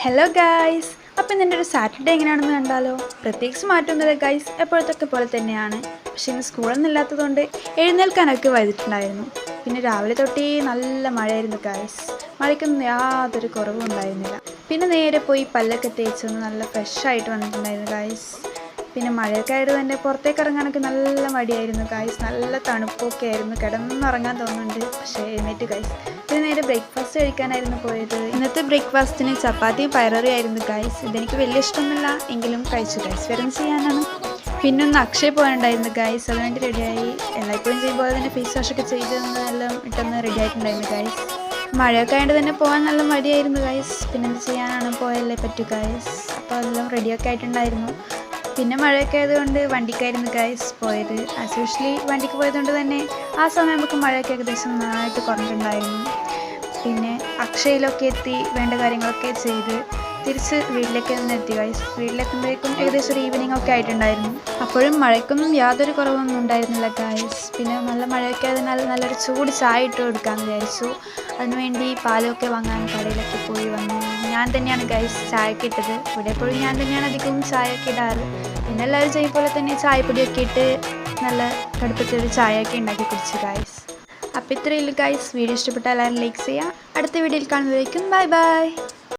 Hello guys, അപ്പോൾ ഇന്നെൻ്റെ ഒരു സാറ്റർഡേ എങ്ങനെയാണെന്ന് കണ്ടാലോ? പ്രത്യേകിച്ച് മാറ്റമൊന്നുമില്ല ഗൈസ്, എപ്പോഴത്തൊക്കെ പോലെ തന്നെയാണ്. പക്ഷേ ഇന്ന് സ്കൂളൊന്നും ഇല്ലാത്തതുകൊണ്ട് എഴുന്നേൽക്കാനൊക്കെ വൈകിട്ടുണ്ടായിരുന്നു. പിന്നെ രാവിലെ തൊട്ടേ നല്ല മഴയായിരുന്നു ഗൈസ്. മഴയ്ക്കൊന്നും യാതൊരു കുറവും ഉണ്ടായിരുന്നില്ല. പിന്നെ നേരെ പോയി പല്ലൊക്കെ തേച്ചൊന്ന് നല്ല ഫ്രഷായിട്ട് വന്നിട്ടുണ്ടായിരുന്നു ഗൈസ്. പിന്നെ മഴയൊക്കെ ആയത് തന്നെ പുറത്തേക്ക് ഇറങ്ങാനൊക്കെ നല്ല മടിയായിരുന്നു ഗൈസ്. നല്ല തണുപ്പൊക്കെ ആയിരുന്നു, കിടന്നുറങ്ങാൻ തോന്നുന്നുണ്ട്. പക്ഷേ എഴുന്നേറ്റ് ഗൈസ്. പിന്നെ നേരെ ബ്രേക്ക്ഫാസ്റ്റ് കഴിക്കാനായിരുന്നു പോയത്. ഇന്നത്തെ ബ്രേക്ക്ഫാസ്റ്റിന് ചപ്പാത്തിയും പയററി ആയിരുന്നു ഗൈസ്. ഇതെനിക്ക് വലിയ ഇഷ്ടമൊന്നുമില്ല, എങ്കിലും കഴിച്ചു ഗൈസ്. വേറെ ചെയ്യാനാണ്. പിന്നെ ഒന്ന് അക്ഷയ പോകാനുണ്ടായിരുന്നു ഗൈസ്, അതുവേണ്ടി റെഡിയായി. എല്ലായ്പ്പോഴും ചെയ്യുമ്പോൾ തന്നെ ഫേസ് വാഷൊക്കെ ചെയ്തെന്നെല്ലാം ഇട്ടൊന്ന് റെഡി ആയിട്ടുണ്ടായിരുന്നു ഗൈസ്. മഴയൊക്കെ ആയതുകൊണ്ട് തന്നെ പോകാൻ നല്ല മടിയായിരുന്നു ഗൈസ്. പിന്നെ എന്ത് ചെയ്യാനാണ്, പോയല്ലേ പറ്റൂ ഗൈസ്. അപ്പോൾ എല്ലാം റെഡിയൊക്കെ ആയിട്ടുണ്ടായിരുന്നു. പിന്നെ മഴയൊക്കെ ആയതുകൊണ്ട് വണ്ടിക്കായിരുന്നു ഗൈസ് പോയത്. ആസ് യൂഷ്വലി വണ്ടിക്ക് പോയതുകൊണ്ട് തന്നെ ആ സമയം നമുക്ക് മഴയൊക്കെ ഏകദേശം നന്നായിട്ട് കുറഞ്ഞിട്ടുണ്ടായിരുന്നു. പിന്നെ അക്ഷയയിലൊക്കെ എത്തി വേണ്ട കാര്യങ്ങളൊക്കെ ചെയ്ത് തിരിച്ച് വീട്ടിലേക്ക് തന്നെ എത്തി ഗൈസ്. വീട്ടിലെത്തുമ്പോഴേക്കും ഏകദേശം ഒരു ഈവനിങ് ഒക്കെ ആയിട്ടുണ്ടായിരുന്നു. അപ്പോഴും മഴയ്ക്കൊന്നും യാതൊരു കുറവൊന്നും ഉണ്ടായിരുന്നില്ല ഗൈസ്. പിന്നെ നല്ല മഴയൊക്കെ ആയതിനാൽ നല്ലൊരു ചൂട് ചായ ഇട്ട് കൊടുക്കാമെന്ന് വിചാരിച്ചു. അതിനുവേണ്ടി പാലൊക്കെ വാങ്ങാൻ കടയിലൊക്കെ പോയി വന്നു. ഞാൻ തന്നെയാണ് ഗൈസ് ചായയൊക്കെ ഇട്ടത്. ഇവിടെ എപ്പോഴും ഞാൻ തന്നെയാണ് അധികവും ചായയൊക്കെ ഇടാറ്. പിന്നെ എല്ലാവരും ചെയ്യും പോലെ തന്നെ ചായപ്പൊടിയൊക്കെ ഇട്ട് നല്ല കടുപ്പത്തൊരു ചായയൊക്കെ ഉണ്ടാക്കി കുടിച്ചു ഗൈസ്. അപ്പോൾ ഇത്രയേ ഉള്ളൂ ഗൈസ്. വീഡിയോ ഇഷ്ടപ്പെട്ടാൽ എല്ലാവരും ലൈക്ക് ചെയ്യുക. അടുത്ത വീഡിയോയിൽ കാണുന്നതായിരിക്കും. Bye bye.